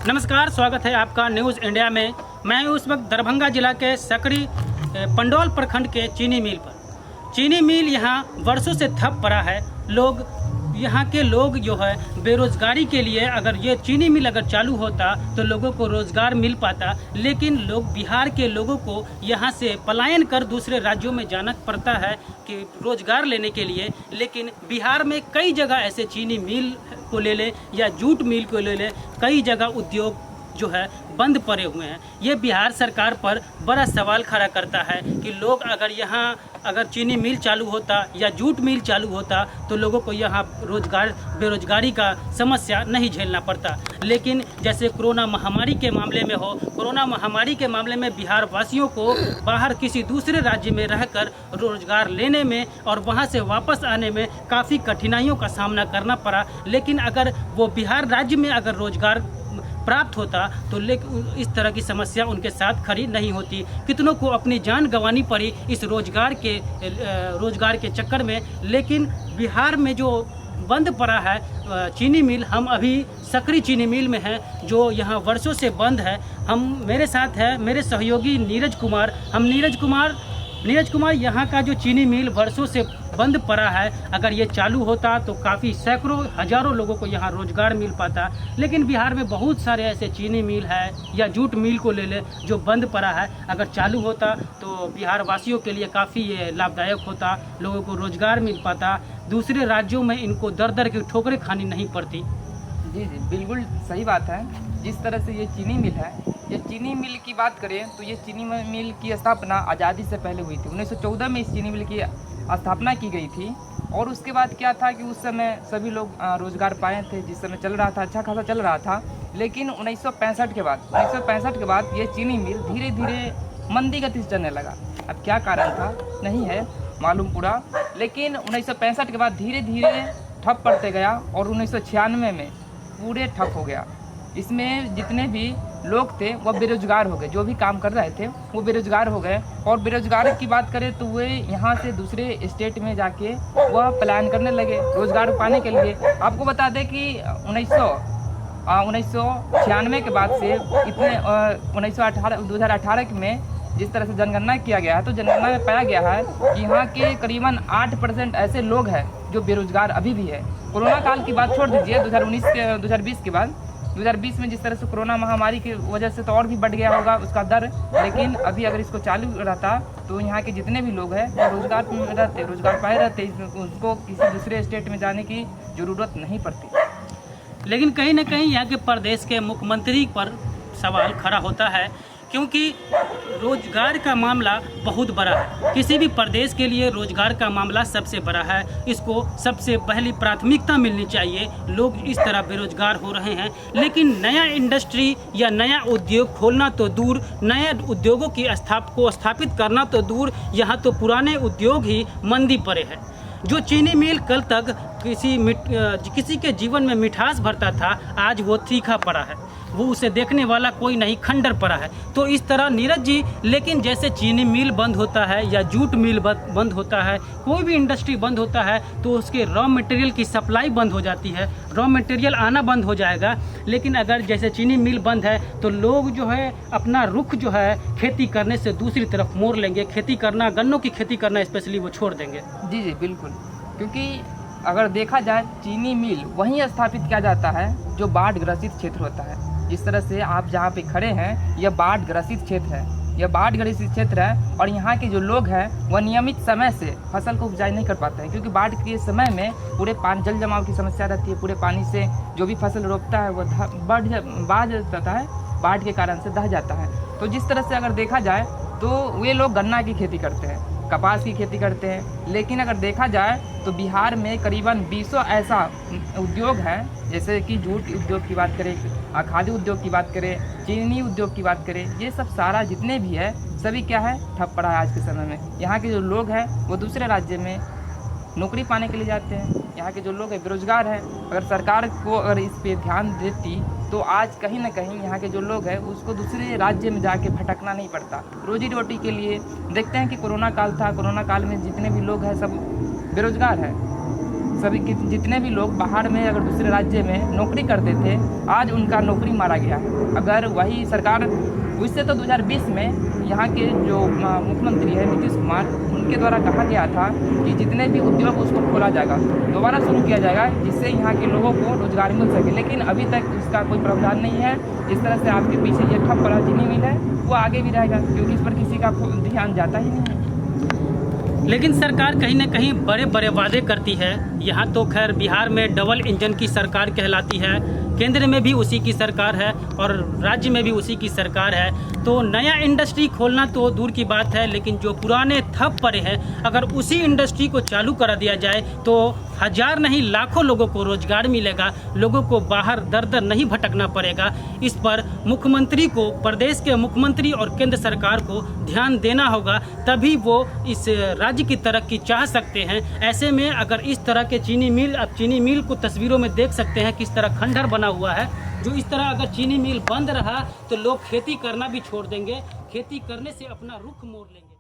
नमस्कार, स्वागत है आपका न्यूज़ इंडिया में। मैं हूँ उस वक्त दरभंगा जिला के सकड़ी पंडौल प्रखंड के चीनी मिल पर। चीनी मिल यहाँ वर्षों से ठप पड़ा है। यहाँ के लोग जो है बेरोजगारी के लिए, अगर ये चीनी मिल अगर चालू होता तो लोगों को रोजगार मिल पाता, लेकिन बिहार के लोगों को यहाँ से पलायन कर दूसरे राज्यों में जाना पड़ता है कि रोजगार लेने के लिए। लेकिन बिहार में कई जगह ऐसे चीनी मिल को ले ले या जूट मिल को ले ले, कई जगह उद्योग जो है बंद पड़े हुए हैं। ये बिहार सरकार पर बड़ा सवाल खड़ा करता है कि लोग अगर चीनी मिल चालू होता या जूट मिल चालू होता तो लोगों को यहाँ बेरोजगारी का समस्या नहीं झेलना पड़ता। लेकिन जैसे कोरोना महामारी के मामले में कोरोना महामारी के मामले में बिहार वासियों को बाहर किसी दूसरे राज्य में रहकर रोजगार लेने में और वहाँ से वापस आने में काफ़ी कठिनाइयों का सामना करना पड़ा। लेकिन अगर वो बिहार राज्य में अगर रोजगार प्राप्त होता तो लेकिन इस तरह की समस्या उनके साथ खड़ी नहीं होती। कितनों को अपनी जान गंवानी पड़ी इस रोजगार के चक्कर में। लेकिन बिहार में जो बंद पड़ा है चीनी मिल, हम अभी सकड़ी चीनी मिल में हैं जो यहाँ वर्षों से बंद है। मेरे साथ है मेरे सहयोगी नीरज कुमार। यहाँ का जो चीनी मिल वर्षों से बंद पड़ा है, अगर ये चालू होता तो काफ़ी सैकड़ों हजारों लोगों को यहाँ रोजगार मिल पाता। लेकिन बिहार में बहुत सारे ऐसे चीनी मिल है या जूट मिल को ले ले जो बंद पड़ा है। अगर चालू होता तो बिहार वासियों के लिए काफ़ी ये लाभदायक होता, लोगों को रोजगार मिल पाता, दूसरे राज्यों में इनको दर दर की ठोकरें खानी नहीं पड़ती। जी, बिल्कुल सही बात है। जिस तरह से ये चीनी मिल है, ये चीनी मिल की बात करें तो ये चीनी मिल की स्थापना आज़ादी से पहले हुई थी। 1914 में इस चीनी मिल की स्थापना की गई थी। और उसके बाद क्या था कि उस समय सभी लोग रोजगार पाए थे। जिस समय चल रहा था, अच्छा खासा चल रहा था। लेकिन 1965 के बाद ये चीनी मिल धीरे धीरे मंदी गति से चलने लगा। अब क्या कारण था नहीं है मालूम पूरा, लेकिन 1965 के बाद धीरे धीरे ठप पड़ते गया और 1996 में पूरे ठप हो गया। इसमें जितने भी लोग थे वह बेरोजगार हो गए, जो भी काम कर रहे थे वो बेरोजगार हो गए। और बेरोजगार की बात करें तो वे यहाँ से दूसरे स्टेट में जाके वह पलायन करने लगे रोजगार पाने के लिए। आपको बता दें कि 1996 के बाद से इतने 2018 में जिस तरह से जनगणना किया गया है, तो जनगणना में पाया गया है कि यहाँ के करीबन 8% ऐसे लोग हैं जो बेरोजगार अभी भी है। कोरोना काल की बात छोड़ दीजिए, 2020 के बाद 2020 में जिस तरह से कोरोना महामारी की वजह से तो और भी बढ़ गया होगा उसका दर। लेकिन अभी अगर इसको चालू रहता तो यहाँ के जितने भी लोग हैं वो रोजगार पाए रहते, उनको किसी दूसरे स्टेट में जाने की ज़रूरत नहीं पड़ती। लेकिन कहीं ना कहीं यहाँ के प्रदेश के मुख्यमंत्री पर सवाल खड़ा होता है, क्योंकि रोजगार का मामला बहुत बड़ा है। किसी भी प्रदेश के लिए रोजगार का मामला सबसे बड़ा है। इसको सबसे पहली प्राथमिकता मिलनी चाहिए। लोग इस तरह बेरोजगार हो रहे हैं, लेकिन नया इंडस्ट्री या नया उद्योग खोलना तो दूर, नए उद्योगों की स्थापित करना तो दूर, यहाँ तो पुराने उद्योग ही मंदी पड़े हैं। जो चीनी मिल कल तक किसी के जीवन में मिठास भरता था, आज वो तीखा पड़ा है, वो उसे देखने वाला कोई नहीं, खंडर पड़ा है। तो इस तरह नीरज जी, लेकिन जैसे चीनी मिल बंद होता है या जूट मिल बंद होता है, कोई भी इंडस्ट्री बंद होता है तो उसके रॉ मटेरियल की सप्लाई बंद हो जाती है, रॉ मटेरियल आना बंद हो जाएगा। लेकिन अगर जैसे चीनी मिल बंद है तो लोग जो है अपना रुख जो है खेती करने से दूसरी तरफ मोड़ लेंगे। खेती करना, गन्नों की खेती करना स्पेशली वो छोड़ देंगे। जी बिल्कुल, क्योंकि अगर देखा जाए चीनी मिल वहीं स्थापित किया जाता है जो बाढ़ ग्रसित क्षेत्र होता है। जिस तरह से आप जहाँ पे खड़े हैं यह बाढ़ ग्रसित क्षेत्र है, यह बाढ़ ग्रसित क्षेत्र है। और यहाँ के जो लोग हैं वह नियमित समय से फसल को उपजाई नहीं कर पाते हैं, क्योंकि बाढ़ के समय में पूरे जल जमाव की समस्या रहती है। पूरे पानी से जो भी फसल रोपता है वह बाढ़ जाता है, बाढ़ के कारण से दह जाता है। तो जिस तरह से अगर देखा जाए तो वे लोग गन्ना की खेती करते हैं, कपास की खेती करते हैं। लेकिन अगर देखा जाए तो बिहार में करीबन 20 ऐसा उद्योग है, जैसे कि जूट उद्योग की बात करें, खादी उद्योग की बात करें, चीनी उद्योग की बात करें, ये सब सारा जितने भी है सभी क्या है ठप पड़ा है आज के समय में। यहाँ के जो लोग हैं वो दूसरे राज्य में नौकरी पाने के लिए जाते हैं। यहाँ के जो लोग हैं बेरोजगार हैं। अगर सरकार को अगर इस पे ध्यान देती तो आज कहीं ना कहीं यहाँ के जो लोग हैं उसको दूसरे राज्य में जाके भटकना नहीं पड़ता रोजी रोटी के लिए। देखते हैं कि कोरोना काल था, कोरोना काल में जितने भी लोग हैं सब बेरोजगार हैं, सभी जितने भी लोग बाहर में अगर दूसरे राज्य में नौकरी करते थे, आज उनका नौकरी मारा गया है। अगर वही सरकार, उससे तो 2020 में यहाँ के जो मुख्यमंत्री है नीतीश कुमार, उनके द्वारा कहा गया था कि जितने भी उद्योग उसको खोला जाएगा, दोबारा शुरू किया जाएगा, जिससे यहाँ के लोगों को रोजगार मिल सके। लेकिन अभी तक इसका कोई प्रावधान नहीं है। जिस तरह से आपके पीछे ये ठप पड़ा चीनी मिल है, वो आगे भी रहेगा, क्योंकि इस पर किसी का ध्यान जाता ही नहीं है। लेकिन सरकार कहीं ना कहीं बड़े बड़े वादे करती है। यहाँ तो खैर बिहार में डबल इंजन की सरकार कहलाती है, केंद्र में भी उसी की सरकार है और राज्य में भी उसी की सरकार है। तो नया इंडस्ट्री खोलना तो दूर की बात है, लेकिन जो पुराने ठप पड़े हैं, अगर उसी इंडस्ट्री को चालू करा दिया जाए तो हजार नहीं लाखों लोगों को रोजगार मिलेगा, लोगों को बाहर दर दर नहीं भटकना पड़ेगा। इस पर मुख्यमंत्री को, प्रदेश के मुख्यमंत्री और केंद्र सरकार को ध्यान देना होगा, तभी वो इस राज्य की तरक्की चाह सकते हैं। ऐसे में अगर इस तरह के चीनी मिल, अब चीनी मिल को तस्वीरों में देख सकते हैं किस तरह खंडहर बना हुआ है, जो इस तरह अगर चीनी मिल बंद रहा तो लोग खेती करना भी छोड़ देंगे, खेती करने से अपना रुख मोड़ लेंगे।